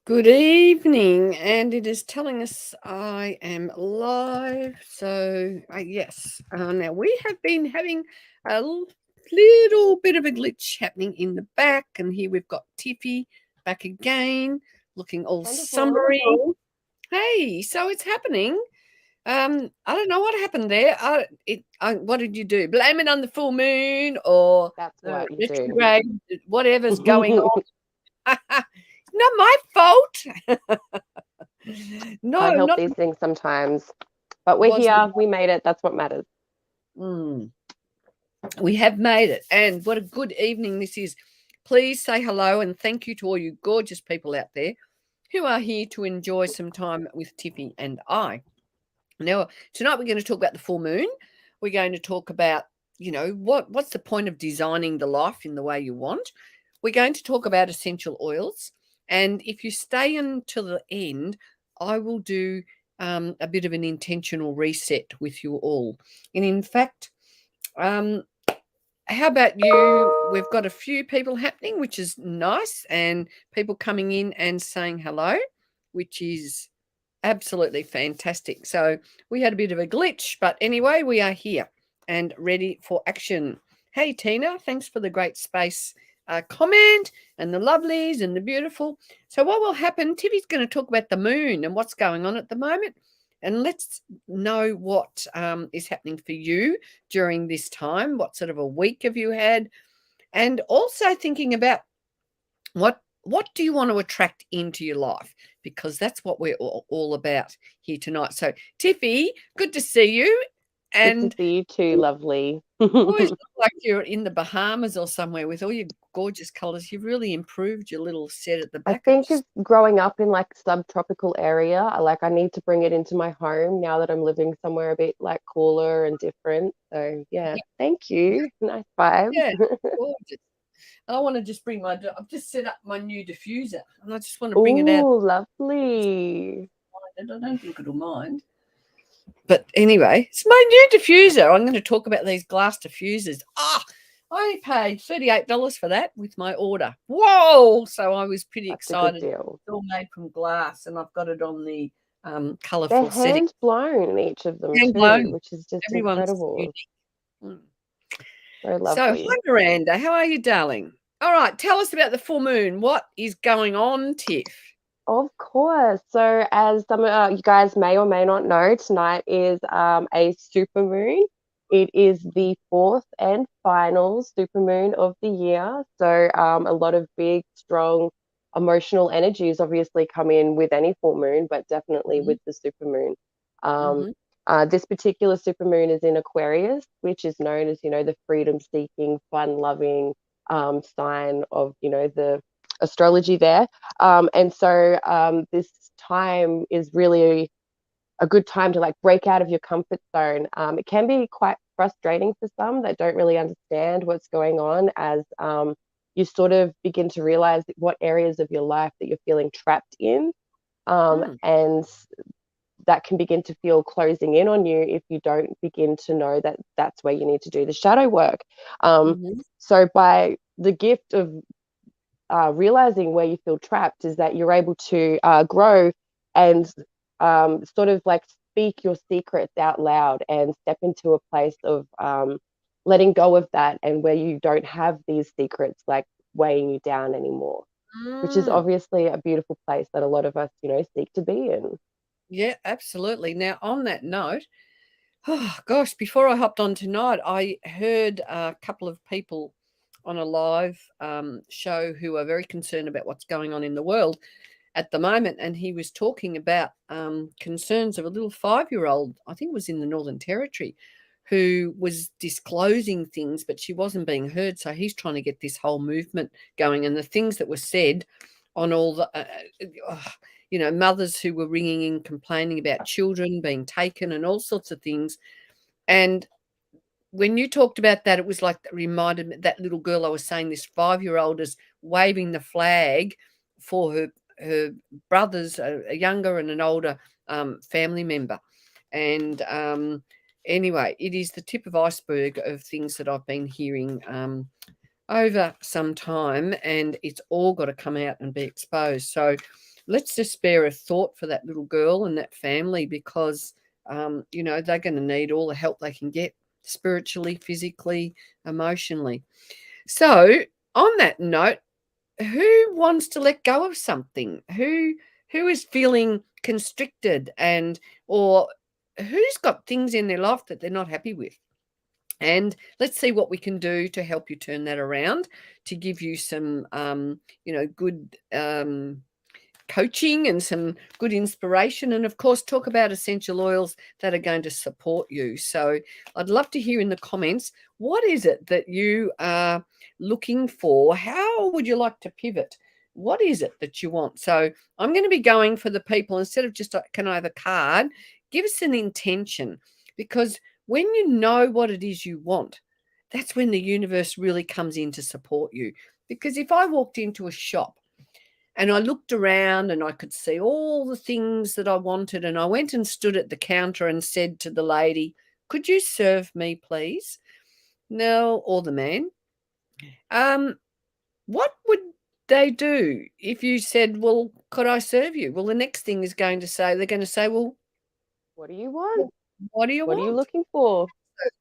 Good evening, and it is telling us I am live. So, yes, now we have been having a little bit of a glitch happening in the back, and here we've got Tiffy back again, looking all Wonderful. summery. Hey, so it's happening. I don't know what happened there. What did you do? Blame it on the full moon or That's the what you do. retrograde, whatever's going on. Not my fault. No, Can't help not these things sometimes. But we're was here. We made it. That's what matters. mm, we have made it, and what a good evening this is. Please say hello and thank you to all you gorgeous people out there who are here to enjoy some time with Tiffy and I. Now, tonight we're going to talk about the full moon. We're going to talk about, what's the point of designing the life in the way you want. We're going to talk about essential oils, and if you stay until the end, I will do a bit of an intentional reset with you all. And in fact, um, how about you? We've got a few people happening, which is nice, and people coming in and saying hello, which is absolutely fantastic. So we had a bit of a glitch, but anyway, we are here and ready for action. Hey, Tina, thanks for the great space comment and the lovelies and the beautiful. So, what will happen? Tiffy's going to talk about the moon and what's going on at the moment. And let's know what is happening for you during this time. What sort of a week have you had? And also thinking about what do you want to attract into your life? Because that's what we're all about here tonight. So, Tiffy, good to see you. Good to And see you too, lovely. you always look like you're in the Bahamas or somewhere with all your gorgeous colours. You've really improved your little set at the I back. It think just it's growing up in like subtropical area. I need to bring it into my home now that I'm living somewhere a bit like cooler and different. So yeah, yeah, thank you. Nice vibe. yeah, gorgeous. And I want to just bring I've just set up my new diffuser, and I just want to bring it out. Oh, lovely. And I don't think it'll mind. But anyway, it's my new diffuser. I'm going to talk about these glass diffusers. I paid $38 for that with my order. Whoa! So I was pretty That's a good excited. deal. It's all made from glass, and I've got it on the They're colourful setting. hand blown, each of them Hand too, blown. which is just Everyone's incredible. unique. Mm. So So, lovely. hi, Miranda. How are you, darling? All right, tell us about the full moon. What is going on, Tiff? Of course. So, as some you guys may or may not know, tonight is a supermoon. It is the fourth and final supermoon of the year. So, a lot of big, strong emotional energies obviously come in with any full moon, but definitely Mm-hmm. with the supermoon. Um, Mm-hmm. this particular supermoon is in Aquarius, which is known as, the freedom-seeking, fun-loving sign of, the astrology there. And so this time is really a good time to like break out of your comfort zone. It can be quite frustrating for some that don't really understand what's going on as you sort of begin to realize what areas of your life that you're feeling trapped in. Mm. And that can begin to feel closing in on you if you don't begin to know that that's where you need to do the shadow work. Um, Mm-hmm. so by the gift of realizing where you feel trapped is that you're able to grow and sort of like speak your secrets out loud and step into a place of letting go of that and where you don't have these secrets like weighing you down anymore, which is Mm. obviously a beautiful place that a lot of us, seek to be in. Yeah, absolutely. Now, on that note, oh gosh, before I hopped on tonight, I heard a couple of people on a live show who are very concerned about what's going on in the world at the moment. And he was talking about concerns of a little 5-year-old, I think it was in the Northern Territory, who was disclosing things, but she wasn't being heard. So he's trying to get this whole movement going. And the things that were said on all the, mothers who were ringing in complaining about children being taken and all sorts of things. And when you talked about that, it was like that reminded me that little girl I was saying, this 5-year-old is waving the flag for her brothers, a younger and an older family member. And anyway, it is the tip of iceberg of things that I've been hearing over some time, and it's all got to come out and be exposed. So let's just spare a thought for that little girl and that family, because they're going to need all the help they can get, spiritually, physically, emotionally. So on that note, who wants to let go of something? Who is feeling constricted, and or who's got things in their life that they're not happy with? And let's see what we can do to help you turn that around, to give you some good coaching and some good inspiration, and of course talk about essential oils that are going to support you. So I'd love to hear in the comments, what is it that you are looking for? How would you like to pivot? What is it that you want? So I'm going to be going for the people, instead of just can I have a card, give us an intention, because when you know what it is you want, that's when the universe really comes in to support you. Because if I walked into a shop and I looked around and I could see all the things that I wanted, and I went and stood at the counter and said to the lady, "Could you serve me, please?" No, or the man. What would they do if you said, "Well, could I serve you?" Well, the next thing is going to say, they're going to say, "Well, What do you want? what do you What are you want? looking for?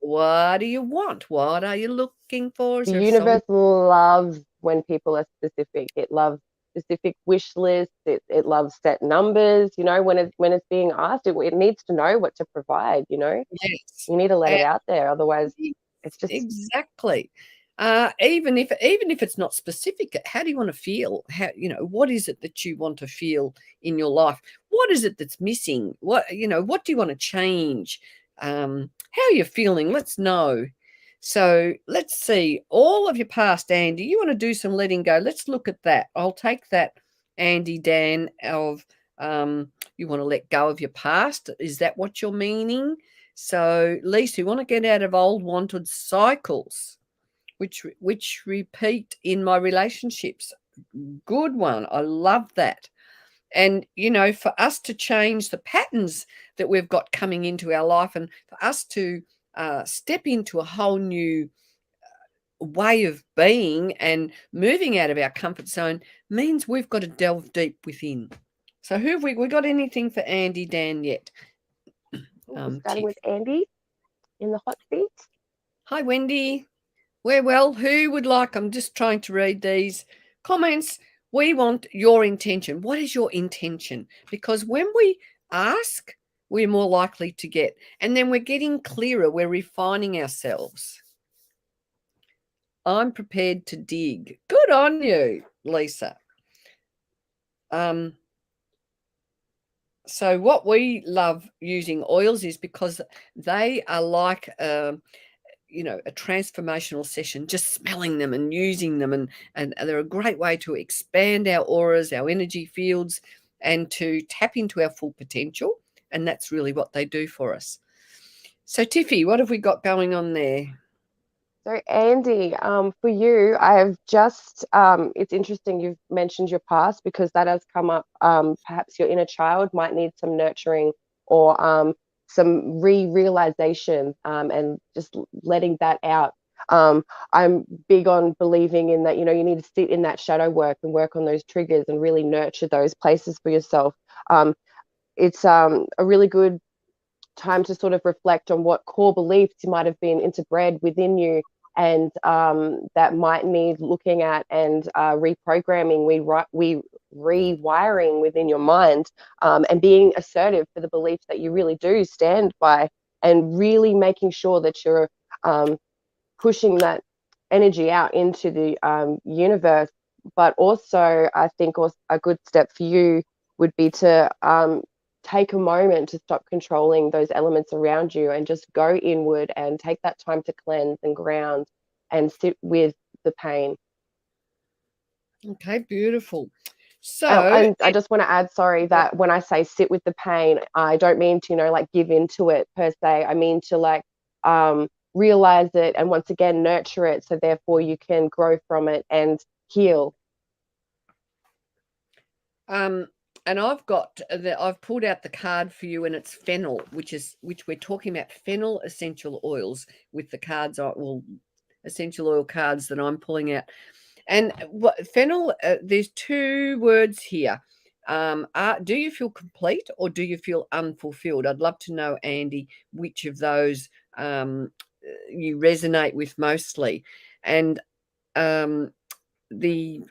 What do you want? What are you looking for?" Is The there a song? universe loves when people are specific. It loves specific wish lists. It loves set numbers. When it's being asked, it needs to know what to provide. Yes. You need to let it out there. Otherwise, it's just Exactly. Even if it's not specific, how do you want to feel? What is it that you want to feel in your life? What is it that's missing? What do you want to change? How are you feeling? Let's know. So let's see all of your past, Andy. You want to do some letting go? Let's look at that. I'll take that, Andy Dan, of you want to let go of your past. Is that what you're meaning? So, Lisa, you want to get out of old wanted cycles, which repeat in my relationships. Good one. I love that. And for us to change the patterns that we've got coming into our life, and for us to step into a whole new way of being and moving out of our comfort zone, means we've got to delve deep within. So, who have we got anything for Andy Dan yet? we're starting Tiff. with Andy in the hot seat. Hi, Wendy. Well, who would like? I'm just trying to read these comments. We want your intention. What is your intention? Because when we ask, we're more likely to get. And then we're getting clearer. We're refining ourselves. I'm prepared to dig. Good on you, Lisa. So what we love using oils is because they are like a transformational session, just smelling them and using them, and they're a great way to expand our auras, our energy fields, and to tap into our full potential. And that's really what they do for us. So Tiffy, what have we got going on there? So, Andy, for you, I have just, it's interesting you've mentioned your past, because that has come up. Perhaps your inner child might need some nurturing, or some realization, and just letting that out. I'm big on believing in that, you need to sit in that shadow work and work on those triggers and really nurture those places for yourself. It's a really good time to sort of reflect on what core beliefs you might have been interbred within you, and that might need looking at and reprogramming, rewiring within your mind, and being assertive for the beliefs that you really do stand by, and really making sure that you're pushing that energy out into the universe. But also, I think also a good step for you would be to take a moment to stop controlling those elements around you, and just go inward and take that time to cleanse and ground and sit with the pain. Okay, beautiful. So And I just want to add, sorry, that when I say sit with the pain, I don't mean to, like give into it per se. I mean to like realize it, and once again nurture it, so therefore you can grow from it and heal. and I've pulled out the card for you, and it's fennel, which we're talking about, fennel essential oils, with the cards essential oil cards that I'm pulling out. And fennel, there's two words here. Do you feel complete or do you feel unfulfilled? I'd love to know, Andy, which of those you resonate with mostly. And the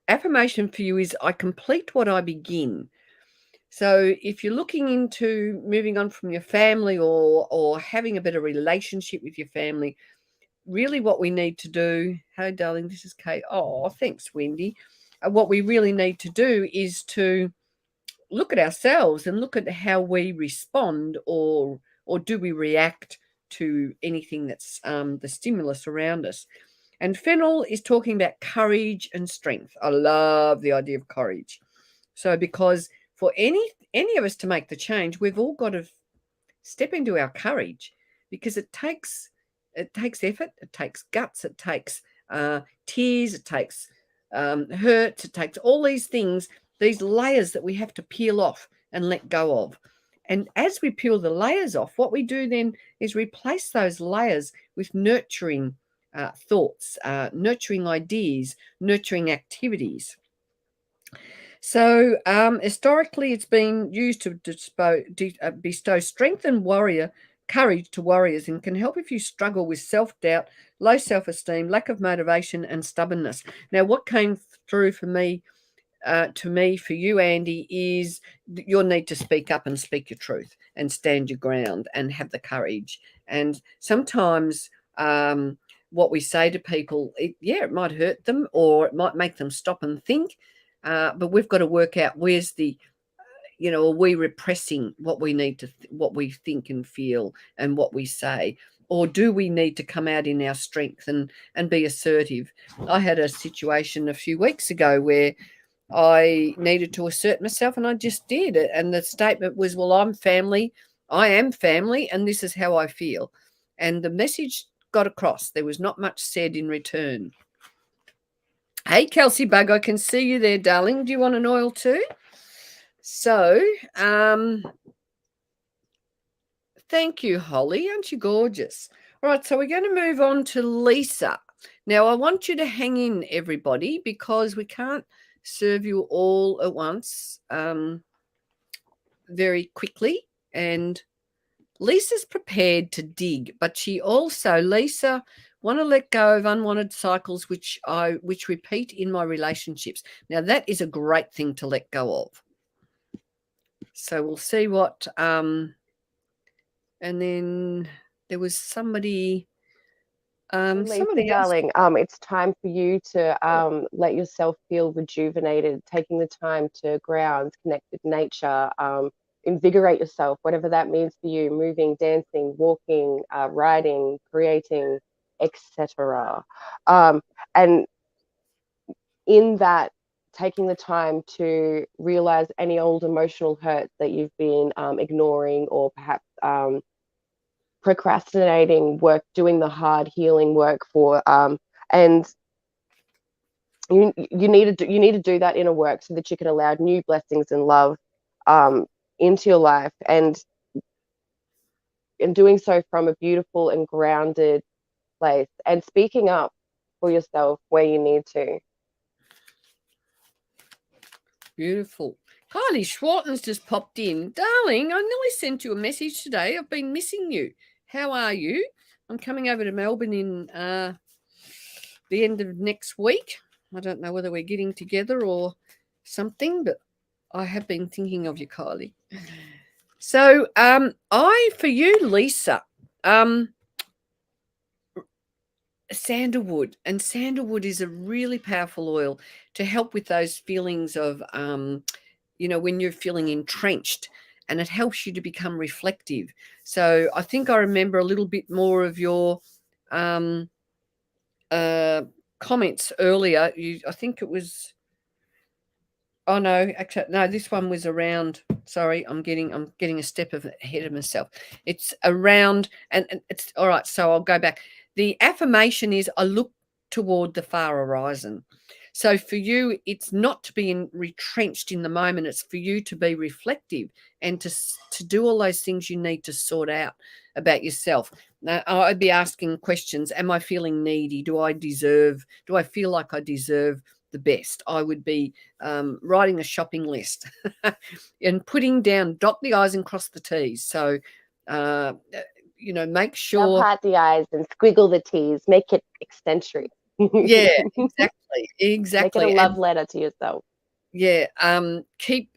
affirmation for you is, I complete what I begin. So if you're looking into moving on from your family or having a better relationship with your family, really what we need to do, hey darling, this is Kate. Oh, thanks, Wendy. What we really need to do is to look at ourselves and look at how we respond, or do we react to anything that's the stimulus around us. And Fennel is talking about courage and strength. I love the idea of courage. So because for any of us to make the change, we've all got to step into our courage, because it takes effort, it takes guts, it takes tears, it takes hurt, it takes all these things, these layers that we have to peel off and let go of. And as we peel the layers off, what we do then is replace those layers with nurturing thoughts, nurturing ideas, nurturing activities. So historically, it's been used to bestow strength and courage to warriors, and can help if you struggle with self-doubt, low self-esteem, lack of motivation, and stubbornness. Now, what came through for me, for you, Andy, is your need to speak up and speak your truth and stand your ground and have the courage. And sometimes what we say to people, it might hurt them or it might make them stop and think. But we've got to work out where's the, are we repressing what we need to, what we think and feel and what we say, or do we need to come out in our strength and be assertive? I had a situation a few weeks ago where I needed to assert myself, and I just did it. And the statement was, well, I am family, and this is how I feel. And the message got across. There was not much said in return. Hey, Kelsey Bug, I can see you there, darling. Do you want an oil too? So, thank you, Holly. Aren't you gorgeous? All right, so we're going to move on to Lisa. Now, I want you to hang in, everybody, because we can't serve you all at once very quickly. And Lisa's prepared to dig, but she also, Lisa, want to let go of unwanted cycles which repeat in my relationships. Now, that is a great thing to let go of. So we'll see what and then there was somebody Lisa, darling, it's time for you to let yourself feel rejuvenated, taking the time to ground, connect with nature, invigorate yourself, whatever that means for you, moving, dancing, walking, writing, creating, etc. And in that, taking the time to realize any old emotional hurt that you've been ignoring, or perhaps procrastinating work, doing the hard healing work for, and you need to do that inner work so that you can allow new blessings and love into your life, and doing so from a beautiful and grounded place, and speaking up for yourself where you need to. Beautiful. Kylie Schwarten's just popped in. Darling, I nearly sent you a message today. I've been missing you. How are you? I'm coming over to Melbourne in the end of next week. I don't know whether we're getting together or something, but I have been thinking of you, Kylie. So for you, Lisa, sandalwood. And sandalwood is a really powerful oil to help with those feelings of, when you're feeling entrenched, and it helps you to become reflective. So I think I remember a little bit more of your comments earlier. I think it was, oh no, actually, no, this one was around, sorry, I'm getting a step ahead of myself. It's around, and it's all right, so I'll go back. The affirmation is, I look toward the far horizon. So for you, it's not to be retrenched in the moment. It's for you to be reflective and to do all those things you need to sort out about yourself. Now, I'd be asking questions. Am I feeling needy? Do I feel like I deserve the best. I would be writing a shopping list and putting down, dot the I's and cross the T's. So, make Love sure. heart the eyes and squiggle the T's. Make it eccentric. Yeah, Make it a exactly. love letter to yourself. Yeah, keep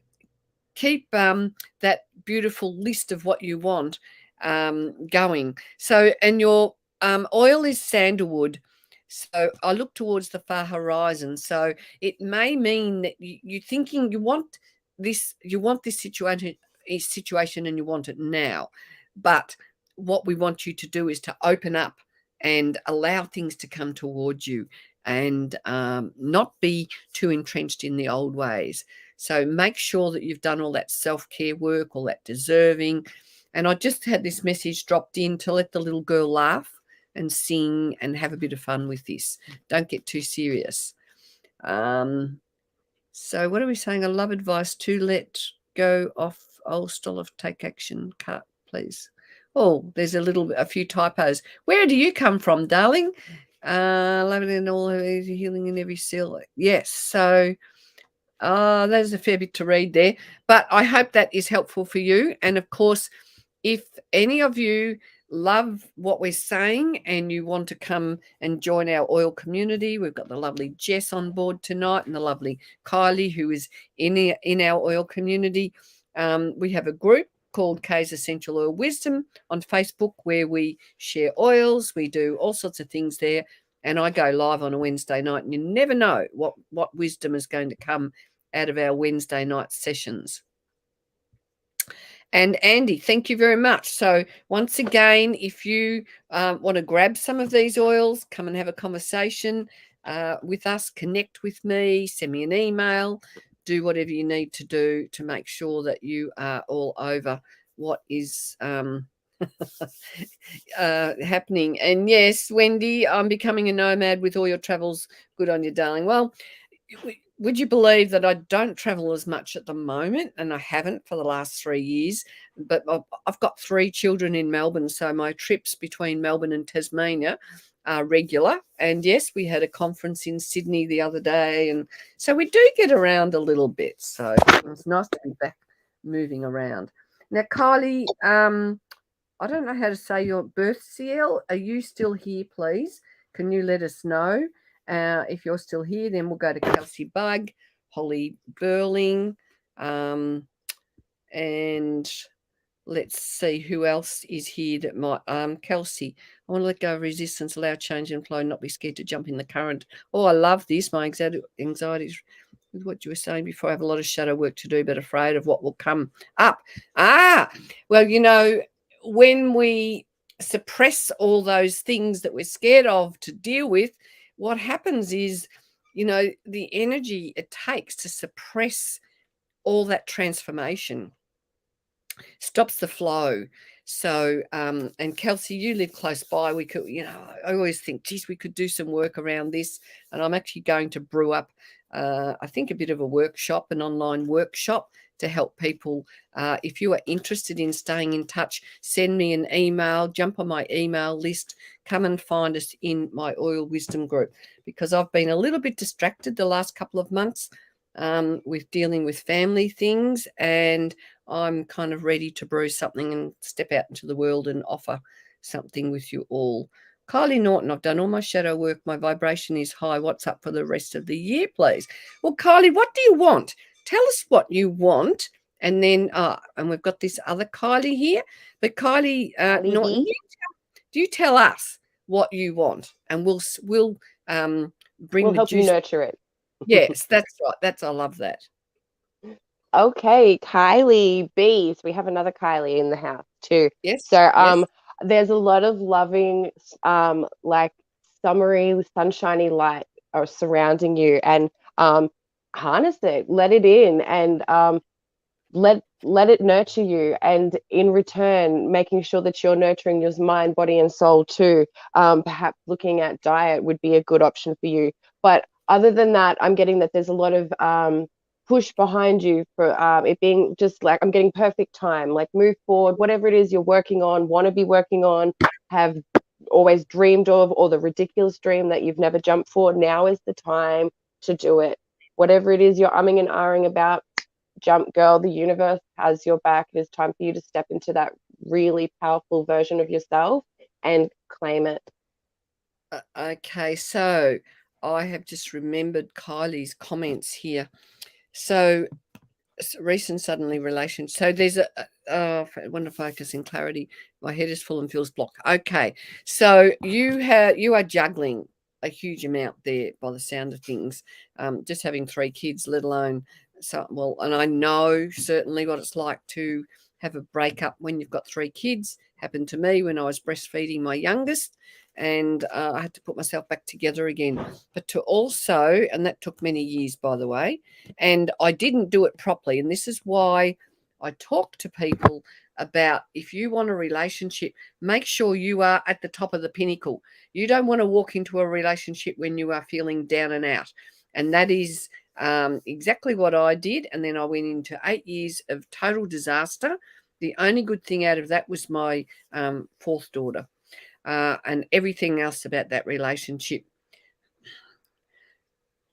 that beautiful list of what you want going. So, and your oil is sandalwood. So I look towards the far horizon. So it may mean that you're thinking you want this situation and you want it now. But what we want you to do is to open up and allow things to come towards you, and not be too entrenched in the old ways. So make sure that you've done all that self-care work, all that deserving. And I just had this message dropped in to let the little girl laugh and sing and have a bit of fun with this. Don't get too serious. So what are we saying? I love advice to let go off old style of take action. Cut, please. Oh, there's a few typos. Where do you come from, darling? Love it in all healing in every cell. Yes. So there's a fair bit to read there, but I hope that is helpful for you. And of course, if any of you love what we're saying and you want to come and join our oil community, we've got the lovely Jess on board tonight and the lovely Kylie, who is in our oil community. We have a group called Kay's Essential Oil Wisdom on Facebook, where we share oils. We do all sorts of things there. And I go live on a Wednesday night, and you never know what wisdom is going to come out of our Wednesday night sessions. And Andy, thank you very much. So once again, if you want to grab some of these oils, come and have a conversation with us, connect with me, send me an email, do whatever you need to do to make sure that you are all over what is happening. And yes, Wendy, I'm becoming a nomad with all your travels. Good on you, darling. Well, would you believe that I don't travel as much at the moment, and I haven't for the last 3 years, but I've got 3 children in Melbourne, so my trips between Melbourne and Tasmania are regular. And yes, we had a conference in Sydney the other day, and so we do get around a little bit. So it's nice to be back moving around. Now, Kylie, I don't know how to say your birth CL. Are you still here, please? Can you let us know? If you're still here, then we'll go to Kelsey Bug, Holly Burling, and let's see who else is here that might. Kelsey, I want to let go of resistance, allow change and flow, not be scared to jump in the current. Oh, I love this. My anxiety is with what you were saying before. I have a lot of shadow work to do, but afraid of what will come up. Well, when we suppress all those things that we're scared of to deal with, what happens is, the energy it takes to suppress all that transformation stops the flow. So, and Kelsey, you live close by. We could, I always think, geez, we could do some work around this. And I'm actually going to brew up, I think, a bit of a workshop, an online workshop to help people. If you are interested in staying in touch, send me an email, jump on my email list, come and find us in my Oil Wisdom group, because I've been a little bit distracted the last couple of months with dealing with family things, and I'm kind of ready to brew something and step out into the world and offer something with you all. Kylie Norton, I've done all my shadow work. My vibration is high. What's up for the rest of the year, please? Well, Kylie, what do you want? Tell us what you want. And then, and we've got this other Kylie here. But Kylie Norton, do you tell us what you want? And we'll bring We'll the help juice. you nurture it. Yes, that's right. I love that. Okay, Kylie B. So we have another Kylie in the house too. Yes. So yes. there's a lot of loving like summery, sunshiny light surrounding you, and harness it, let it in, and let it nurture you. And in return, making sure that you're nurturing your mind, body, and soul too. Perhaps looking at diet would be a good option for you. But other than that, I'm getting that there's a lot of push behind you for it being just like, I'm getting perfect time, like move forward, whatever it is you're working on, want to be working on, have always dreamed of, or the ridiculous dream that you've never jumped for. Now is the time to do it. Whatever it is you're umming and ahhing about, jump, girl. The universe has your back. It is time for you to step into that really powerful version of yourself and claim it. Okay, so I have just remembered Kylie's comments here. So recent suddenly relation. So there's I want to focus in clarity. My head is full and feels blocked. Okay, so you are juggling a huge amount there by the sound of things. Just having 3 kids, let alone and I know certainly what it's like to have a breakup when you've got 3 kids. Happened to me when I was breastfeeding my youngest, and I had to put myself back together again. But to also, and that took many years, by the way, and I didn't do it properly. And this is why I talk to people about, if you want a relationship, make sure you are at the top of the pinnacle. You don't want to walk into a relationship when you are feeling down and out. And that is exactly what I did. And then I went into 8 years of total disaster. The only good thing out of that was my 4th daughter, and everything else about that relationship.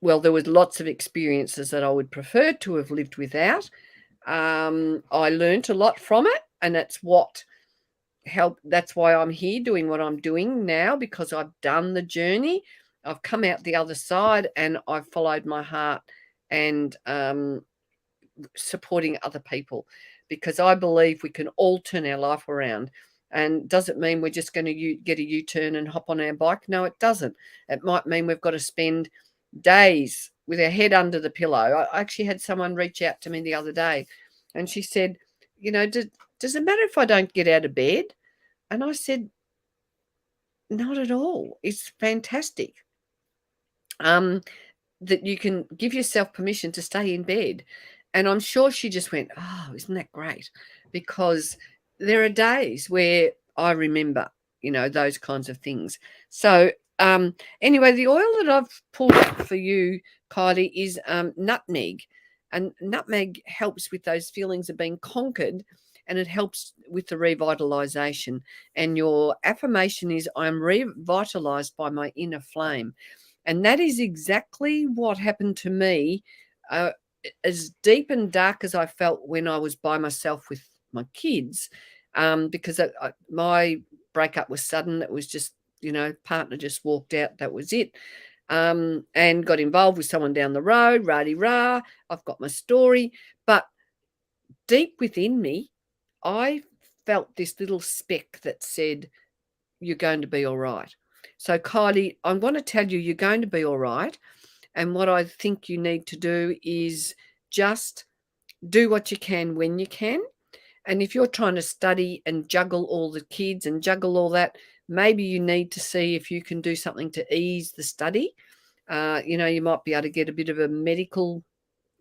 Well, there was lots of experiences that I would prefer to have lived without. I learned a lot from it, and that's what helped. That's why I'm here doing what I'm doing now, because I've done the journey. I've come out the other side, and I've followed my heart, and supporting other people, because I believe we can all turn our life around. And does it mean we're just going to get a U-turn and hop on our bike? No, it doesn't. It might mean we've got to spend days with our head under the pillow. I actually had someone reach out to me the other day, and she said, does it matter if I don't get out of bed? And I said, not at all. It's fantastic. That you can give yourself permission to stay in bed. And I'm sure she just went, oh, isn't that great? Because there are days where I remember, those kinds of things. So anyway, the oil that I've pulled up for you, Kylie, is nutmeg. And nutmeg helps with those feelings of being conquered, and it helps with the revitalization. And your affirmation is, I'm revitalized by my inner flame. And that is exactly what happened to me. As deep and dark as I felt when I was by myself with my kids, because my breakup was sudden. It was just, partner just walked out. That was it. And got involved with someone down the road, rah-de-rah. I've got my story. But deep within me, I felt this little speck that said, you're going to be all right. So, Kylie, I'm going to tell you, you're going to be all right. And what I think you need to do is just do what you can when you can. And if you're trying to study and juggle all the kids and juggle all that, maybe you need to see if you can do something to ease the study. You might be able to get a bit of a medical,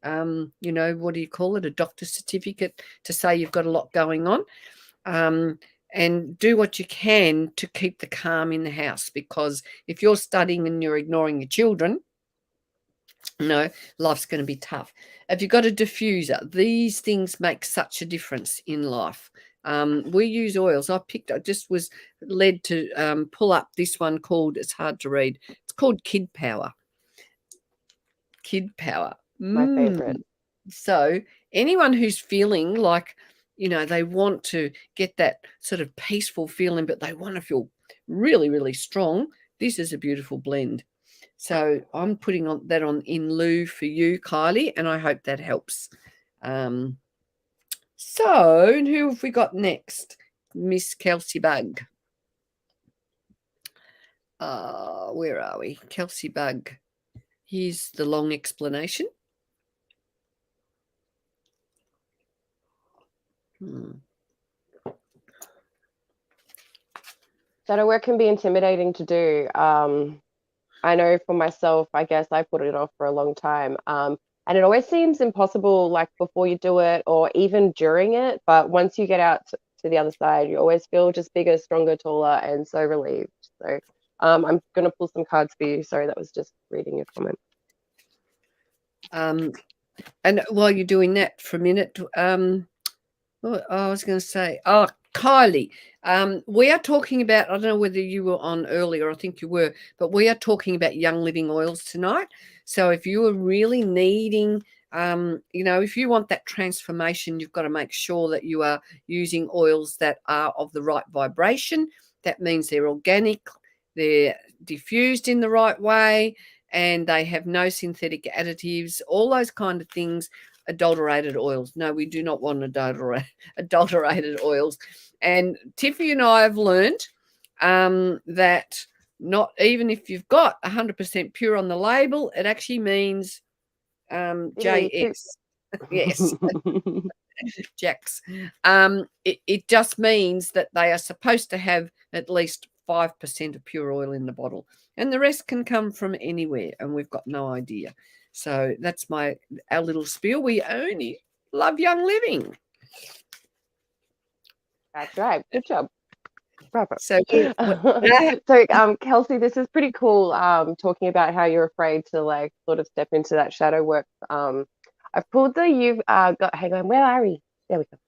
what do you call it? A doctor's certificate to say you've got a lot going on. And do what you can to keep the calm in the house, because if you're studying and you're ignoring your children, life's going to be tough. Have you got a diffuser? These things make such a difference in life. We use oils. I just was led to pull up this one called, it's hard to read, it's called Kid Power. Kid Power. My favorite. So anyone who's feeling like, they want to get that sort of peaceful feeling, but they want to feel really, really strong, this is a beautiful blend. So I'm putting that on in lieu for you, Kylie, and I hope that helps. So who have we got next? Miss Kelsey Bug. Where are we? Kelsey Bug. Here's the long explanation. Shadow work can be intimidating to do. I know for myself, I guess I put it off for a long time. And it always seems impossible, like before you do it or even during it. But once you get out to the other side, you always feel just bigger, stronger, taller, and so relieved. So I'm going to pull some cards for you. Sorry, that was just reading your comment. And while you're doing that for a minute, I was going to say, Kylie, we are talking about, I don't know whether you were on earlier, I think you were, but we are talking about Young Living oils tonight. So if you are really needing, if you want that transformation, you've got to make sure that you are using oils that are of the right vibration. That means they're organic, they're diffused in the right way, and they have no synthetic additives, all those kind of things. Adulterated oils. No, we do not want adulterated oils. And Tiffy and I have learned that not even if you've got 100% pure on the label, it actually means JX. Yes, Jax. It just means that they are supposed to have at least 5% of pure oil in the bottle, and the rest can come from anywhere, and we've got no idea. So that's our little spiel. We only love Young Living. That's right. Good job. Bravo. So, So, Kelsey, this is pretty cool. Talking about how you're afraid to like sort of step into that shadow work. I've pulled you've got. Hang on, where are we? There we go.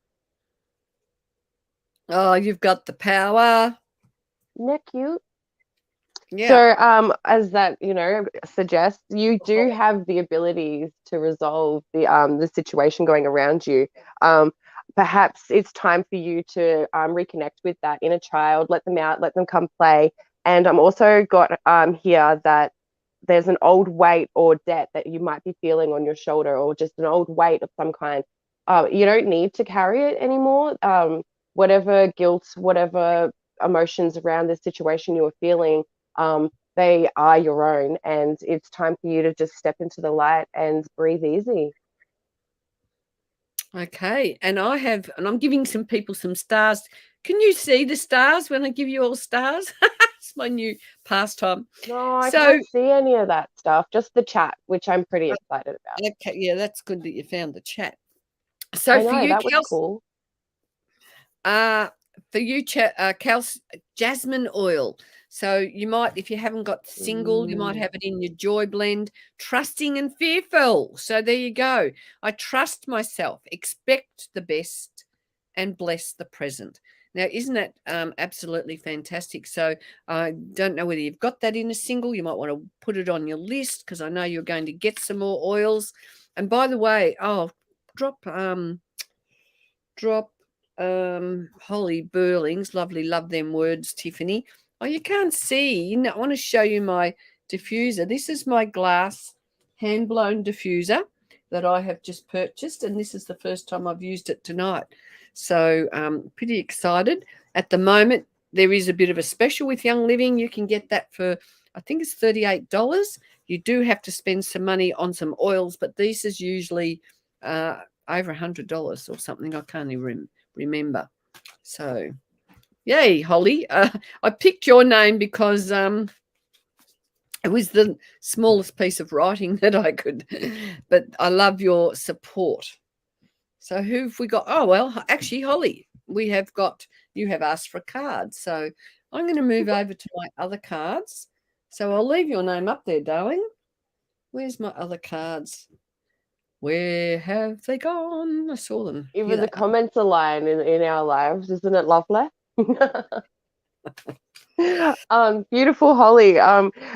Oh, you've got the power. Isn't that cute? Yeah. So, as that suggests, you do have the abilities to resolve the situation going around you. Perhaps it's time for you to reconnect with that inner child, let them out, let them come play. And I'm also got here that there's an old weight or debt that you might be feeling on your shoulder, or just an old weight of some kind. You don't need to carry it anymore. Whatever guilt, whatever emotions around the situation you are feeling, they are your own, and it's time for you to just step into the light and breathe easy. Okay, and I'm giving some people some stars. Can you see the stars when I give you all stars? It's my new pastime. No, I can't see any of that stuff, just the chat, which I'm pretty excited about. Okay, yeah, that's good that you found the chat. So I know, for you, that was cool. For you, jasmine oil. So you might, if you haven't got single, you might have it in your joy blend. Trusting and fearful. So there you go. I trust myself, expect the best, and bless the present. Now, isn't that absolutely fantastic? So I don't know whether you've got that in a single. You might want to put it on your list, because I know you're going to get some more oils. And by the way, drop Holly Burlings. Lovely, love them words, Tiffany. Oh, you can't see. I want to show you my diffuser. This is my glass hand-blown diffuser that I have just purchased, and this is the first time I've used it tonight. So pretty excited. At the moment, there is a bit of a special with Young Living. You can get that for, I think it's $38. You do have to spend some money on some oils, but this is usually over $100 or something. I can't even remember. So yay, Holly. I picked your name because it was the smallest piece of writing that I could, but I love your support. So who have we got? Oh, well, actually, Holly, you have asked for a card. So I'm going to move over to my other cards. So I'll leave your name up there, darling. Where's my other cards? Where have they gone? I saw them. Even the comments are line in our lives, isn't it lovely? Beautiful, Holly.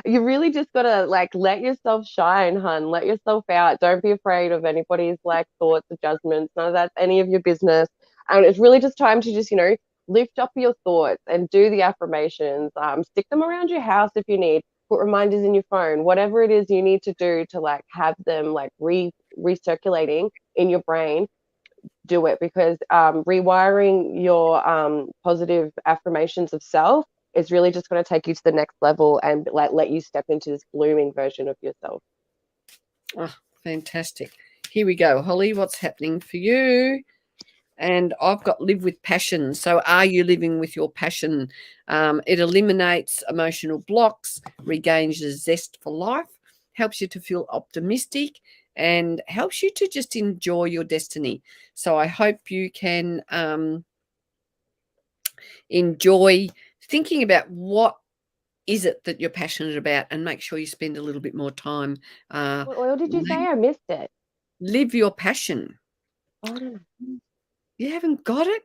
You really just gotta like let yourself shine, hun. Let yourself out. Don't be afraid of anybody's like thoughts or judgments. None of that's any of your business. And it's really just time to just lift up your thoughts and do the affirmations. Stick them around your house if you need. Put reminders in your phone. Whatever it is you need to do to like have them like recirculating in your brain, do it, because rewiring your positive affirmations of self is really just going to take you to the next level and like let you step into this blooming version of yourself. Oh, fantastic. Here we go. Holly, what's happening for you? And I've got live with passion. So are you living with your passion? It eliminates emotional blocks, regains your zest for life, helps you to feel optimistic, and helps you to just enjoy your destiny. So I hope you can enjoy thinking about what is it that you're passionate about, and make sure you spend a little bit more time. What oil did you say? I missed it. Live your passion. Oh, You haven't got it?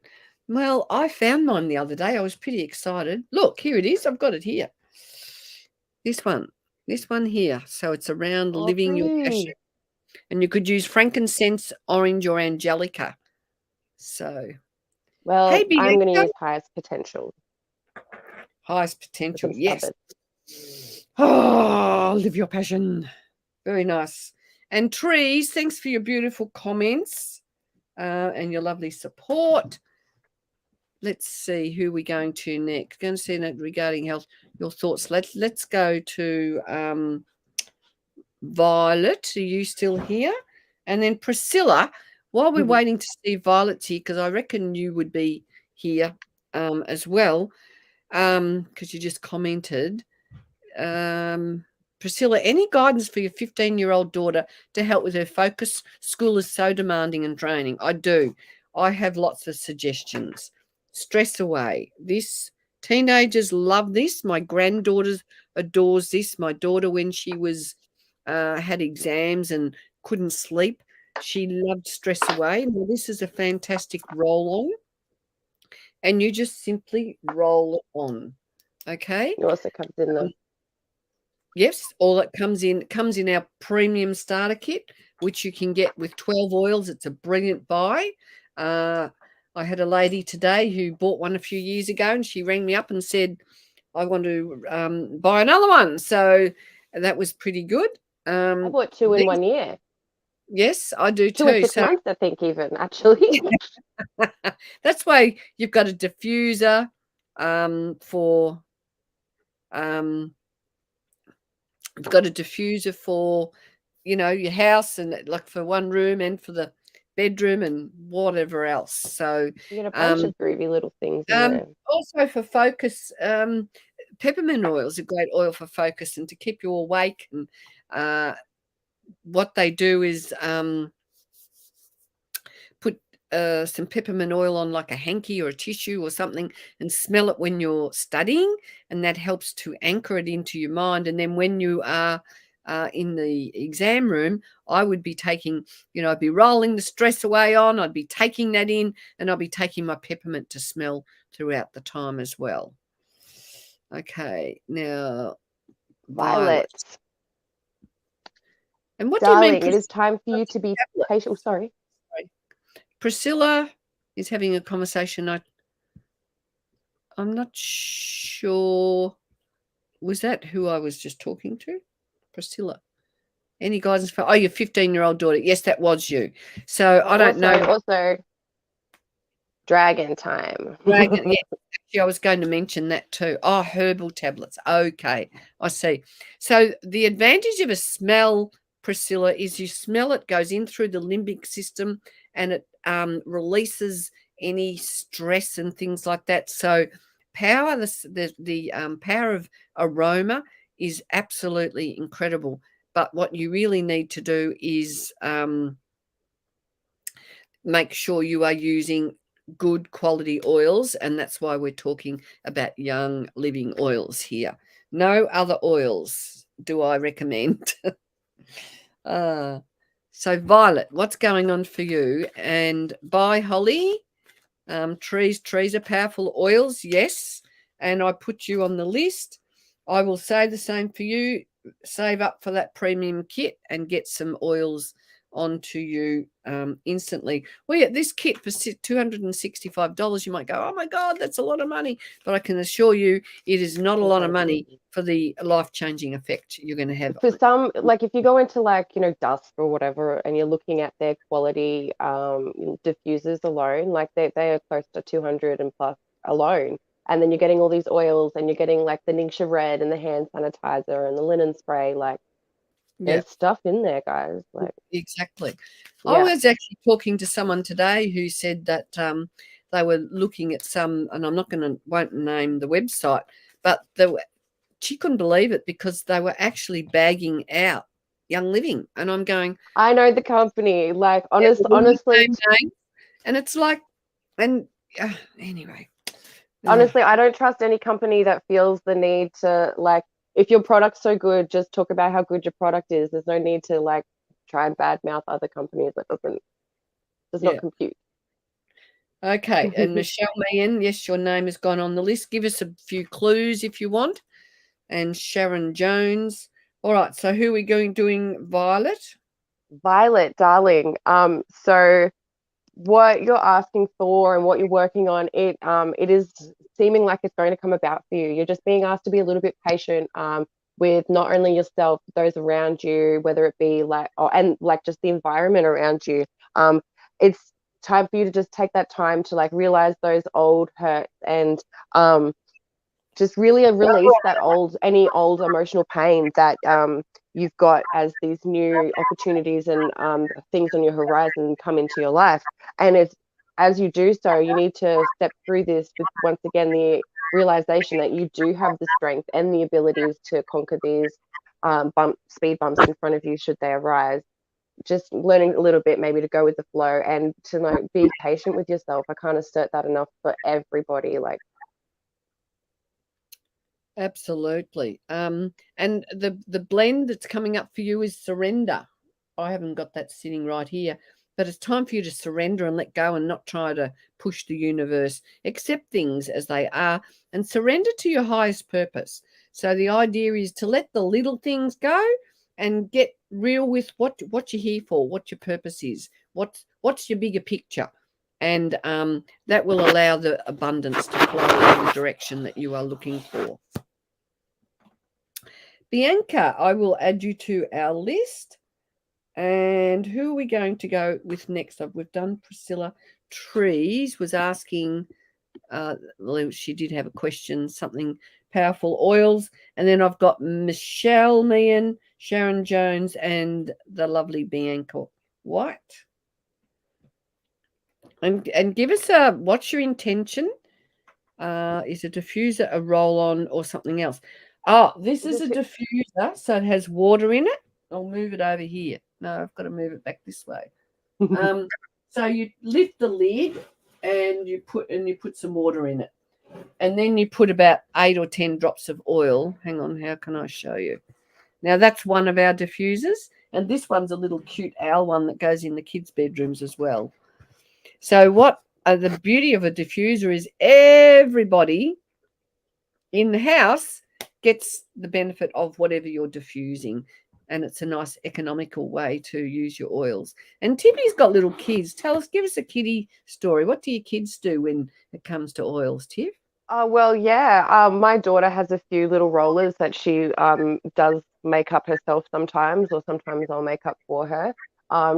Well, I found mine the other day. I was pretty excited. Look, here it is. I've got it here. This one here. So it's around Oh, living your passion. pretty. And you could use frankincense, orange, or angelica. So, hey, Well, I'm going to Bianca. use highest potential Highest for potential. some Yes. stubborn. Oh, live your passion. Very nice. And Trees, thanks for your beautiful comments and your lovely support. Let's see who we're going to next. Going to see that regarding health, your thoughts. Let's go to Violet. Are you still here? And then Priscilla, while we're waiting to see Violet here, because I reckon you would be here as well, because you just commented. Priscilla, any guidance for your 15-year-old daughter to help with her focus? School is so demanding and draining. I do. I have lots of suggestions. Stress away. This teenagers love this. My granddaughter adores this. My daughter, when she was had exams and couldn't sleep, she loved Stress Away. Now, this is a fantastic roll on, and you just simply roll it on. Okay. It also comes in the Yes, all that comes in our premium starter kit, which you can get with 12 oils. It's a brilliant buy. I had a lady today who bought one a few years ago, and she rang me up and said, I want to buy another one. So that was pretty good. I bought 2 in 1 year. Yes, I do 2 in too. 6 So months, I think, even actually. that's why you've got a diffuser for you've got a diffuser for your house, and like for one room and for the bedroom and whatever else. So You get a bunch of groovy little things in there. also for focus, peppermint oil is a great oil for focus and to keep you awake. And what they do is put some peppermint oil on like a hanky or a tissue or something and smell it when you're studying, and that helps to anchor it into your mind. And then when you are in the exam room, I would be taking, I'd be rolling the Stress Away on, I'd be taking that in, and I'd be taking my peppermint to smell throughout the time as well. Okay, now Violet. And what Darling, do you mean? it is time for you to be patient. Oh, sorry. Priscilla is having a conversation. I'm not sure. Was that who I was just talking to? Priscilla. Any guidance for your 15-year-old daughter? Yes, that was you. So I don't know. Also, dragon time. Dragon, yeah. Actually, I was going to mention that too. Oh, herbal tablets. Okay, I see. So the advantage of a smell, Priscilla, is you smell it, goes in through the limbic system, and it releases any stress and things like that. So the power of aroma is absolutely incredible. But what you really need to do is make sure you are using good quality oils, and that's why we're talking about Young Living oils here. No other oils do I recommend. So Violet, what's going on for you? And bye, Holly. Trees are powerful oils, yes, and I put you on the list. I will say the same for you. Save up for that premium kit and get some oils onto you instantly. Well, yeah, this kit for $265, you might go, oh my God, that's a lot of money. But I can assure you it is not a lot of money for the life-changing effect you're going to have. For some, like if you go into dust or whatever, and you're looking at their quality diffusers alone, like they are close to 200 and plus alone. And then you're getting all these oils, and you're getting like the Ningxia Red and the hand sanitizer and the linen spray. Like there's stuff in there, guys. Like exactly. Yeah. I was actually talking to someone today who said that they were looking at some, and won't name the website, but she couldn't believe it because they were actually bagging out Young Living, and I'm going, I know the company. Like honestly, and it's like, and anyway. Honestly, I don't trust any company that feels the need to if your product's so good, just talk about how good your product is. There's no need to try and badmouth other companies. That does not compute. Okay, and Michelle Meehan, yes, your name has gone on the list. Give us a few clues if you want. And Sharon Jones. All right, so who are we doing? Violet? Violet, darling. So what you're asking for and what you're working on, it is seeming like it's going to come about for you. You're just being asked to be a little bit patient with not only yourself, but those around you, whether it be and like just the environment around you. It's time for you to just take that time to like realize those old hurts and just really release any old emotional pain that you've got as these new opportunities and things on your horizon come into your life. And as you do so, you need to step through this with once again the realization that you do have the strength and the abilities to conquer these speed bumps in front of you should they arise. Just learning a little bit maybe to go with the flow and to be patient with yourself. I can't assert that enough for everybody. Like, Absolutely. And the blend that's coming up for you is surrender. I haven't got that sitting right here, but it's time for you to surrender and let go and not try to push the universe. Accept things as they are and surrender to your highest purpose. So the idea is to let the little things go and get real with what you're here for, what your purpose is, what's your bigger picture. And that will allow the abundance to flow in the direction that you are looking for. Bianca, I will add you to our list. And who are we going to go with next? We've done Priscilla. Trees was asking, well, she did have a question, something powerful oils. And then I've got Michelle Meehan, Sharon Jones, and the lovely Bianca White. And give us what's your intention? Is a diffuser a roll-on or something else? Oh, this is a diffuser, so it has water in it. I'll move it over here. No, I've got to move it back this way. So you lift the lid and you put some water in it. And then you put about 8 or 10 drops of oil. Hang on, how can I show you? Now that's one of our diffusers, and this one's a little cute owl one that goes in the kids' bedrooms as well. So what the beauty of a diffuser is everybody in the house gets the benefit of whatever you're diffusing, and it's a nice economical way to use your oils. And Tiffany's got little kids. Give us a kiddie story. What do your kids do when it comes to oils, Tiff? Well, yeah. My daughter has a few little rollers that she does make up herself sometimes, or sometimes I'll make up for her.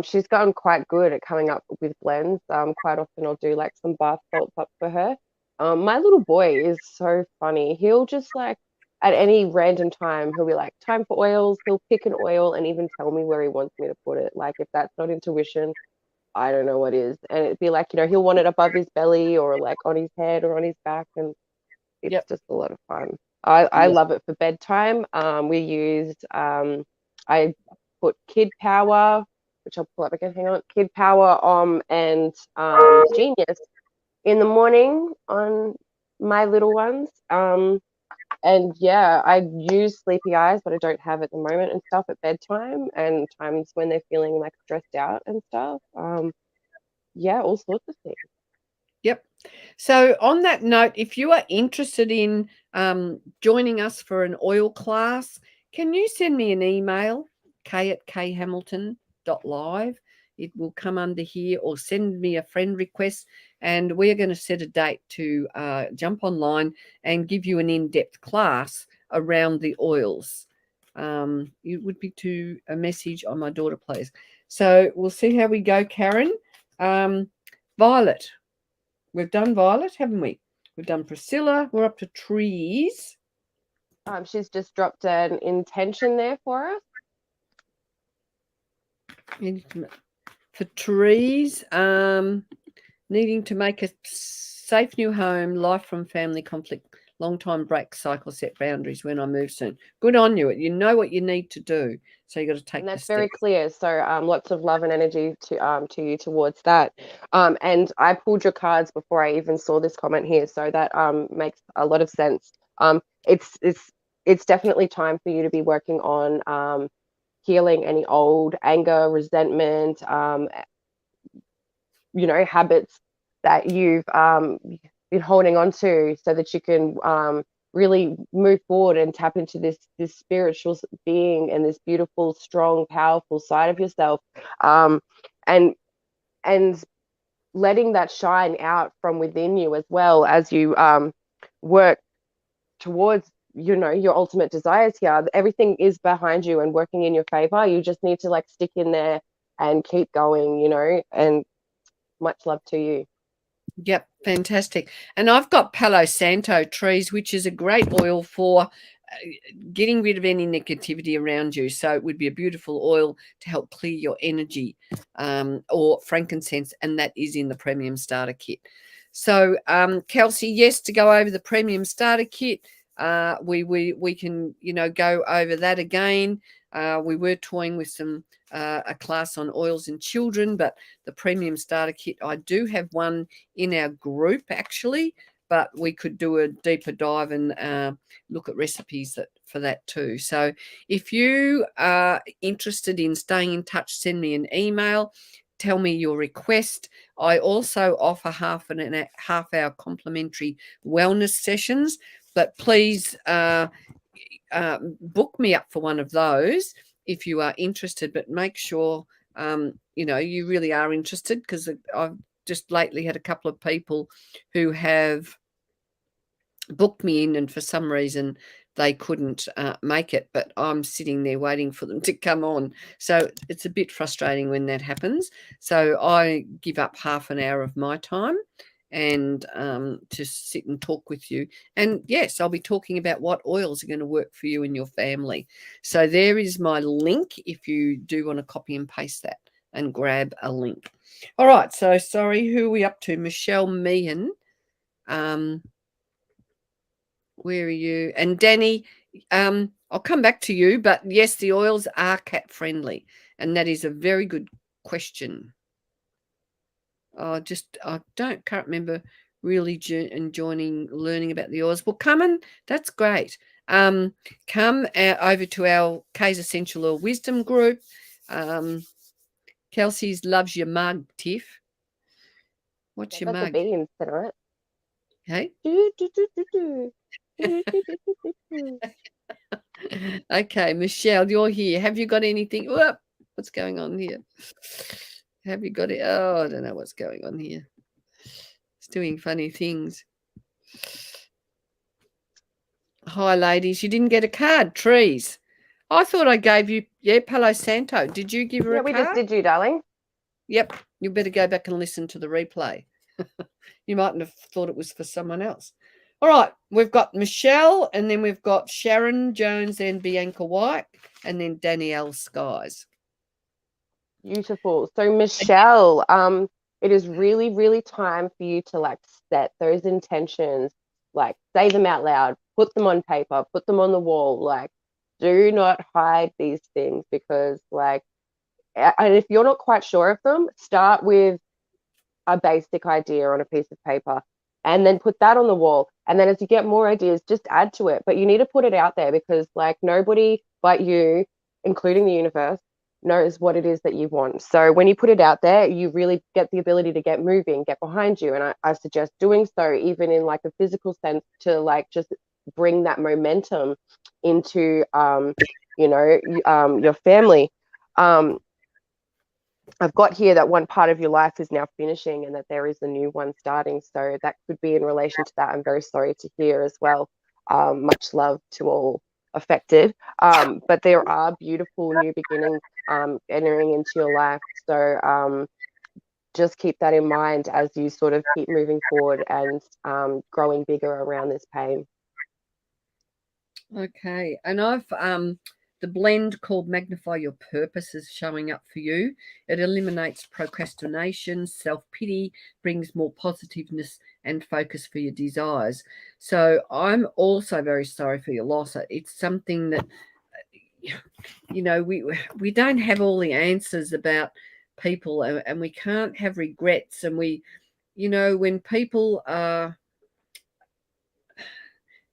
She's gotten quite good at coming up with blends. Quite often I'll do like some bath salts up for her. My little boy is so funny. He'll just like at any random time, he'll be like, time for oils. He'll pick an oil and even tell me where he wants me to put it. Like if that's not intuition, I don't know what is. And it'd be like, he'll want it above his belly or like on his head or on his back. And it's just a lot of fun. I love it for bedtime. We used I put Kid Power, which I'll pull up again. Hang on, Kid Power and Genius in the morning on my little ones. And yeah, I use Sleepy Eyes, but I don't have at the moment and stuff at bedtime and times when they're feeling like stressed out and stuff. Yeah, all sorts of things. Yep. So on that note, if you are interested in joining us for an oil class, can you send me an email, k@khamilton.live? It will come under here, or send me a friend request, and we're going to set a date to jump online and give you an in-depth class around the oils. It would be to a message on my daughter, please. So we'll see how we go, Karen. Violet. We've done Violet, haven't we? We've done Priscilla. We're up to trees. She's just dropped an intention there for us. For trees, needing to make a safe new home, life from family conflict, long time break cycle, set boundaries when I move soon. Good on you. You know what you need to do. So you got to take and that's very clear. So lots of love and energy to you towards that. And I pulled your cards before I even saw this comment here, so that makes a lot of sense. It's definitely time for you to be working on healing any old anger, resentment, habits that you've been holding on to, so that you can really move forward and tap into this spiritual being and this beautiful, strong, powerful side of yourself, and and letting that shine out from within you, as well as you work towards your ultimate desires here. Everything is behind you and working in your favor. You just need to like stick in there and keep going, and much love to you. Yep, fantastic. And I've got Palo Santo trees, which is a great oil for getting rid of any negativity around you. So it would be a beautiful oil to help clear your energy, or frankincense, and that is in the premium starter kit. So, Kelsey, yes, to go over the premium starter kit, we can go over that again. We were toying with a class on oils in children, but the premium starter kit, I do have one in our group actually, but we could do a deeper dive and look at recipes for that too. So if you are interested in staying in touch, send me an email, tell me your request. I also offer half hour complimentary wellness sessions, but please book me up for one of those if you are interested, but make sure you really are interested, because I've just lately had a couple of people who have booked me in, and for some reason they couldn't make it, but I'm sitting there waiting for them to come on. So it's a bit frustrating when that happens. So I give up half an hour of my time and to sit and talk with you. And yes, I'll be talking about what oils are going to work for you and your family. So there is my link if you do want to copy and paste that and grab a link. All right, so sorry, who are we up to? Michelle Meehan. Where are you? And Danny, I'll come back to you, but yes, the oils are cat friendly, and that is a very good question. I can't remember really enjoying learning about the oils. Well, that's great. Come over to our K's Essential Oil Wisdom group. Kelsey's loves your mug, Tiff. What's your mug? The beans tonight. Hey. Do. Okay, Michelle, you're here. Have you got anything? What's going on here? Have you got it? Oh, I don't know what's going on here. It's doing funny things. Hi, ladies. You didn't get a card. Trees. I thought I gave you, Palo Santo. Did you give her a card? Yeah, we just did you, darling. Yep. You better go back and listen to the replay. You mightn't have thought it was for someone else. All right. We've got Michelle, and then we've got Sharon Jones and Bianca White, and then Danielle Skies. Beautiful. So Michelle, it is really, really time for you to like set those intentions, like say them out loud, put them on paper, put them on the wall. Like, do not hide these things, because and if you're not quite sure of them, start with a basic idea on a piece of paper and then put that on the wall. And then as you get more ideas, just add to it. But you need to put it out there, because like nobody but you, including the universe, knows what it is that you want. So when you put it out there, you really get the ability to get moving, get behind you. And I suggest doing so even in like a physical sense, to like just bring that momentum into your family. I've got here that one part of your life is now finishing and that there is a new one starting. So that could be in relation to that. I'm very sorry to hear as well. Much love to all affected. But there are beautiful new beginnings entering into your life. So just keep that in mind as you sort of keep moving forward and growing bigger around this pain. Okay. And I've the blend called Magnify Your Purpose is showing up for you. It eliminates procrastination, self-pity, brings more positiveness and focus for your desires. So I'm also very sorry for your loss. It's something that, we don't have all the answers about people, and we can't have regrets. And when people are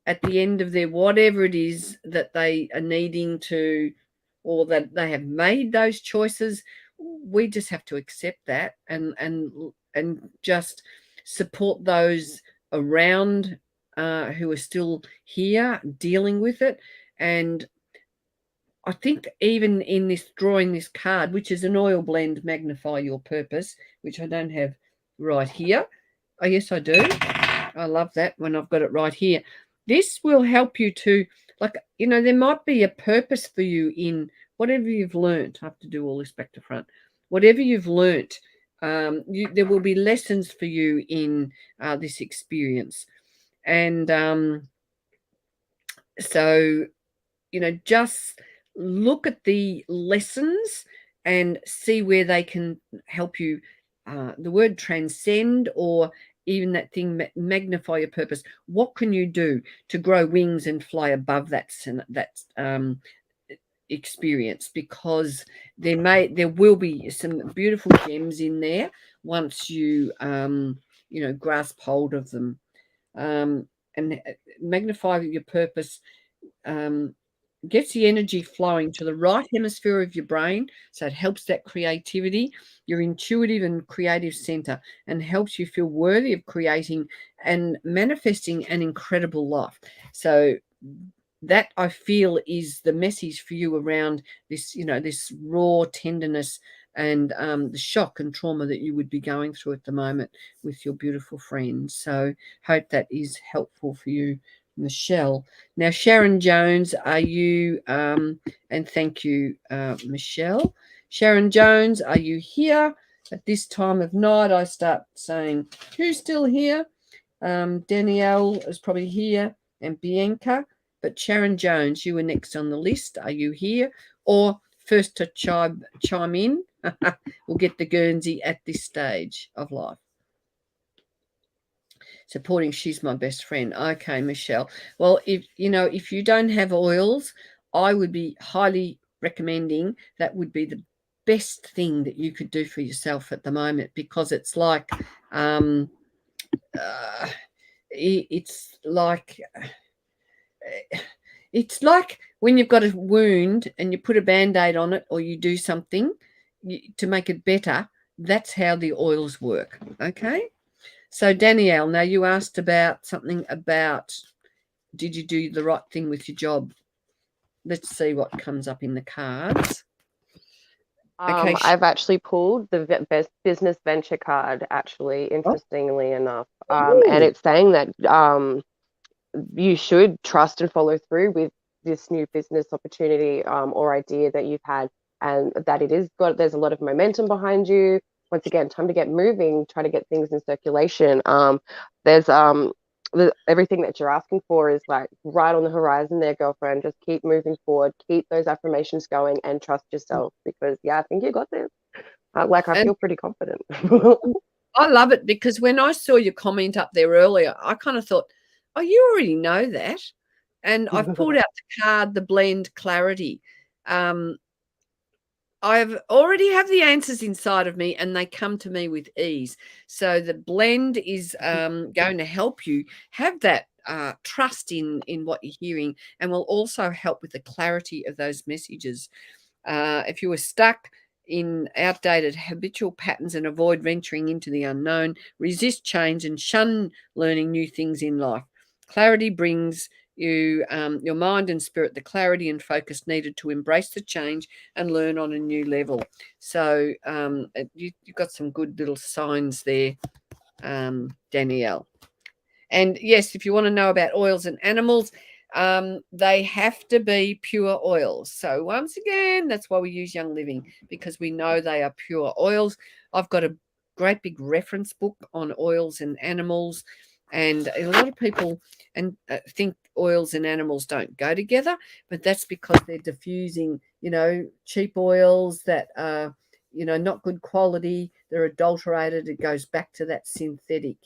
at the end of their whatever it is that they are needing to, or that they have made those choices, we just have to accept that and just support those around who are still here dealing with it. And I think even in this drawing this card, which is an oil blend, Magnify Your Purpose, which I don't have right here. Oh, yes, I do. I love that when I've got it right here. This will help you to, like, there might be a purpose for you in whatever you've learned. I have to do all this back to front. Whatever you've learned, there will be lessons for you in this experience. And so, just look at the lessons and see where they can help you. The word transcend, or even that thing, magnify your purpose. What can you do to grow wings and fly above that experience? Because there will be some beautiful gems in there once you grasp hold of them. And magnify your purpose gets the energy flowing to the right hemisphere of your brain, so it helps that creativity, your intuitive and creative center, and helps you feel worthy of creating and manifesting an incredible life. So that, I feel, is the message for you around this, this raw tenderness and the shock and trauma that you would be going through at the moment with your beautiful friend. So hope that is helpful for you, Michelle. Now, Sharon Jones, are you, and thank you, Michelle. Sharon Jones, are you here? At this time of night, I start saying, who's still here? Danielle is probably here, and Bianca. But Sharon Jones, you were next on the list. Are you here? Or first to chime in? We'll get the Guernsey at this stage of life. Supporting She's My Best Friend. Okay, Michelle. Well, if you don't have oils, I would be highly recommending that would be the best thing that you could do for yourself at the moment, because it's like it's like when you've got a wound and you put a Band-Aid on it, or you do something to make it better. That's how the oils work. Okay. So Danielle, now you asked about something about, did you do the right thing with your job? Let's see what comes up in the cards. Okay. I've actually pulled the best business venture card, actually, interestingly enough. And it's saying that you should trust and follow through with this new business opportunity or idea that you've had, and that there's a lot of momentum behind you. Once again, time to get moving, try to get things in circulation. There's everything that you're asking for is like right on the horizon there, girlfriend. Just keep moving forward, keep those affirmations going, and trust yourself, because I think you got this. I feel pretty confident. I love it, because when I saw your comment up there earlier, I kind of thought, oh, you already know that. And I've pulled out the card, the blend clarity. I've already have the answers inside of me, and they come to me with ease. So the blend is going to help you have that trust in what you're hearing, and will also help with the clarity of those messages. If you were stuck in outdated habitual patterns and avoid venturing into the unknown, resist change and shun learning new things in life. Clarity brings you your mind and spirit the clarity and focus needed to embrace the change and learn on a new level. So you've got some good little signs there, Danielle. And yes, if you want to know about oils and animals, they have to be pure oils. So once again, that's why we use Young Living, because we know they are pure oils. I've got a great big reference book on oils and animals, and a lot of people think oils and animals don't go together, but that's because they're diffusing, cheap oils that are, not good quality. They're adulterated. It goes back to that synthetic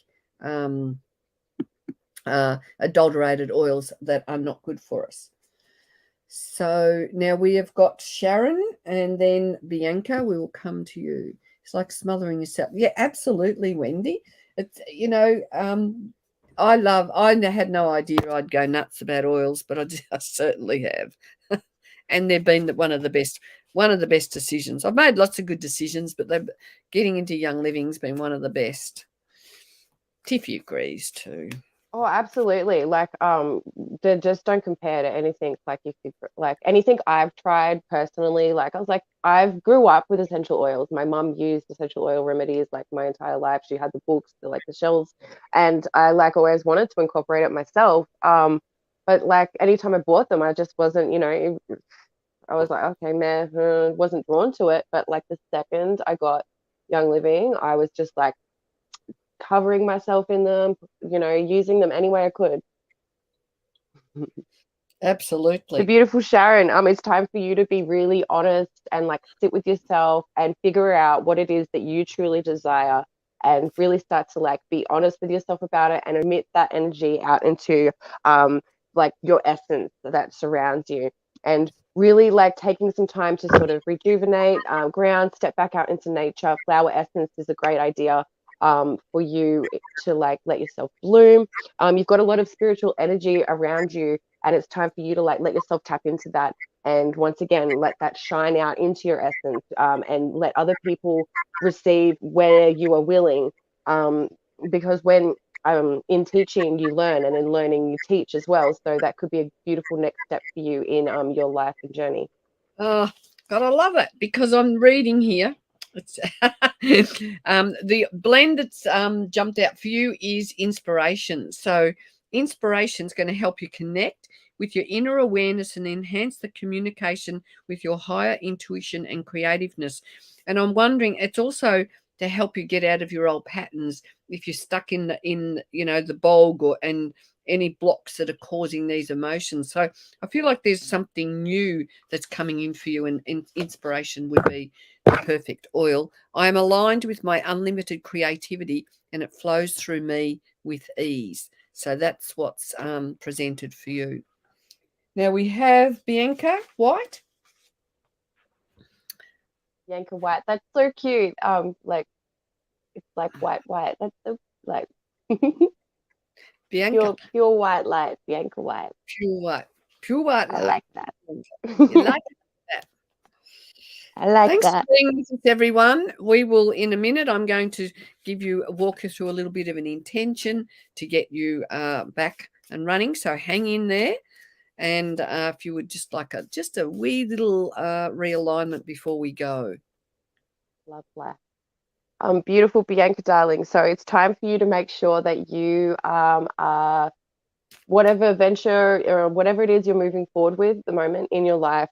adulterated oils that are not good for us. So now we have got Sharon, and then Bianca. We will come to you. It's like smothering yourself. Yeah, absolutely, Wendy. It's I had no idea I'd go nuts about oils, but I certainly have. And they've been one of the best decisions. I've made lots of good decisions, but getting into Young Living's been one of the best. Tiffy agrees too. Oh, absolutely. Like, they just don't compare to anything. Like, if you like anything I've tried personally, like, I was like, I've grew up with essential oils. My mum used essential oil remedies like my entire life. She had the books, the shelves, and I like always wanted to incorporate it myself. But like anytime I bought them, I just wasn't, I was like, okay, meh, wasn't drawn to it. But like the second I got Young Living, I was just like covering myself in them, using them any way I could. So Absolutely. beautiful Sharon, it's time for you to be really honest and like sit with yourself and figure out what it is that you truly desire and really start to like be honest with yourself about it and emit that energy out into like your essence that surrounds you, and really like taking some time to sort of rejuvenate, ground, step back out into nature. Flower essence is a great idea for you to like let yourself bloom. You've got a lot of spiritual energy around you, and it's time for you to like let yourself tap into that, and once again let that shine out into your essence, and let other people receive where you are willing, because when in teaching you learn, and in learning you teach as well, so that could be a beautiful next step for you in your life and journey. Oh, God, I love it because I'm reading here. It's the blend that's jumped out for you is inspiration. So inspiration is going to help you connect with your inner awareness and enhance the communication with your higher intuition and creativeness. And I'm wondering, it's also to help you get out of your old patterns if you're stuck in the bog or and any blocks that are causing these emotions. So I feel like there's something new that's coming in for you, and inspiration would be the perfect oil. I am aligned with my unlimited creativity and it flows through me with ease. So that's what's presented for you. Now we have Bianca White. Yanka White, that's so cute. Like it's like white. That's so like Bianca, pure white light. Yanka White. pure white. Pure white I light. like that. You like that? I like Thanks for that. being with us, everyone. We will, in a minute, I'm going to walk you through a little bit of an intention to get you back and running. So hang in there. And if you would just like just a wee little realignment before we go. Lovely. Beautiful Bianca, darling. So it's time for you to make sure that you are whatever venture or whatever it is you're moving forward with at the moment in your life,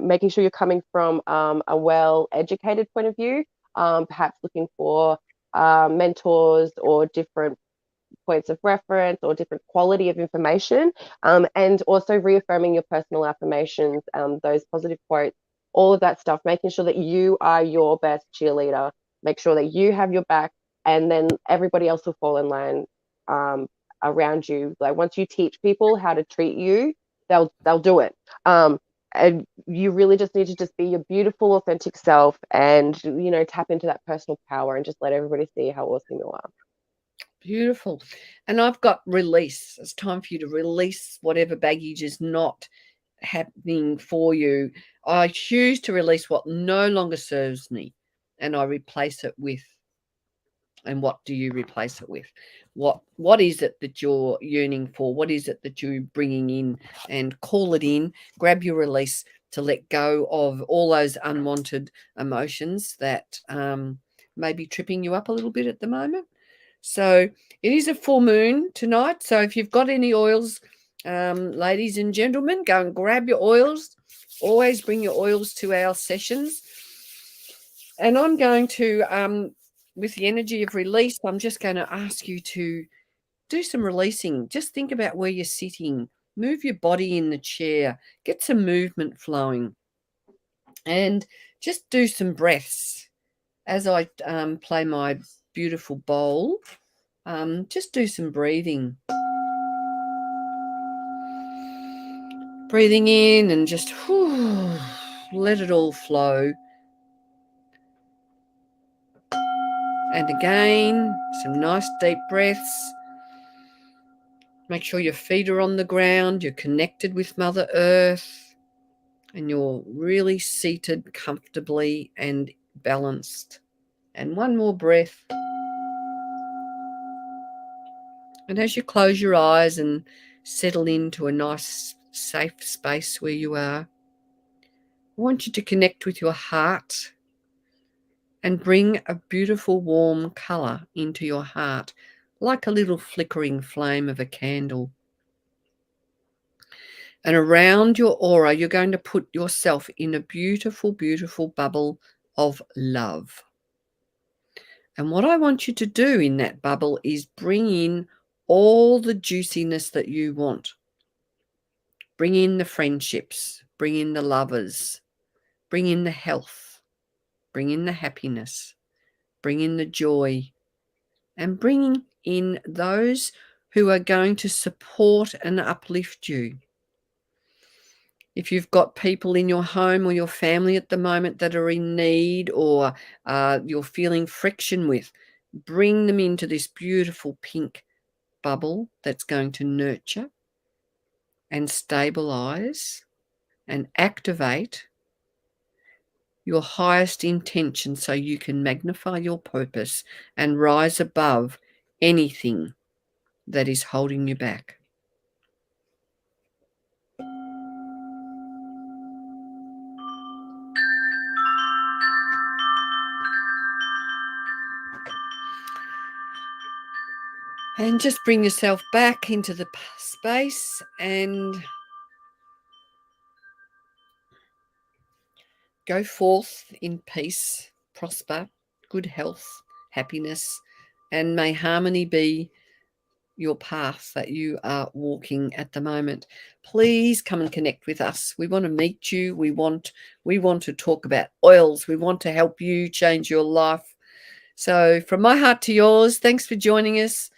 making sure you're coming from a well-educated point of view, perhaps looking for mentors or different points of reference or different quality of information, and also reaffirming your personal affirmations, those positive quotes, all of that stuff, making sure that you are your best cheerleader, make sure that you have your back, and then everybody else will fall in line around you. Like once you teach people how to treat you, they'll do it. And you really just need to just be your beautiful, authentic self, and tap into that personal power, and just let everybody see how awesome you are. Beautiful. And I've got release. It's time for you to release whatever baggage is not happening for you. I choose to release what no longer serves me and I replace it with. And what do you replace it with? What is it that you're yearning for? What is it that you're bringing in? And call it in. Grab your release to let go of all those unwanted emotions that may be tripping you up a little bit at the moment. So it is a full moon tonight. So if you've got any oils, ladies and gentlemen, go and grab your oils. Always bring your oils to our sessions. And I'm going to, with the energy of release, I'm just going to ask you to do some releasing. Just think about where you're sitting. Move your body in the chair. Get some movement flowing. And just do some breaths. As I play my beautiful bowl, just do some breathing. Breathing in and just let it all flow. And again, some nice deep breaths. Make sure your feet are on the ground, you're connected with Mother Earth, and you're really seated comfortably and balanced. And one more breath. And as you close your eyes and settle into a nice, safe space where you are, I want you to connect with your heart and bring a beautiful warm colour into your heart, like a little flickering flame of a candle. And around your aura, you're going to put yourself in a beautiful, beautiful bubble of love. And what I want you to do in that bubble is bring in all the juiciness that you want. Bring in the friendships, bring in the lovers, bring in the health, bring in the happiness, bring in the joy, and bring in those who are going to support and uplift you. If you've got people in your home or your family at the moment that are in need, or you're feeling friction with, bring them into this beautiful pink bubble that's going to nurture and stabilize and activate your highest intention so you can magnify your purpose and rise above anything that is holding you back. And just bring yourself back into the space and go forth in peace, prosper, good health, happiness, and may harmony be your path that you are walking at the moment. Please come and connect with us. We want to meet you. We want to talk about oils. We want to help you change your life. So from my heart to yours, thanks for joining us.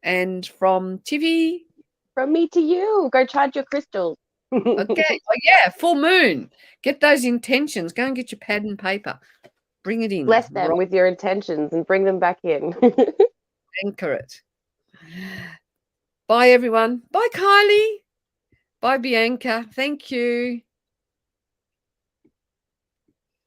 And from Tiffy, From me to you, go charge your crystals. okay. Oh yeah, full moon. Get those intentions. Go and get your pad and paper. Bring it in. Bless them with your intentions and bring them back in. Anchor it. Bye, everyone. Bye, Kylie. Bye, Bianca. Thank you.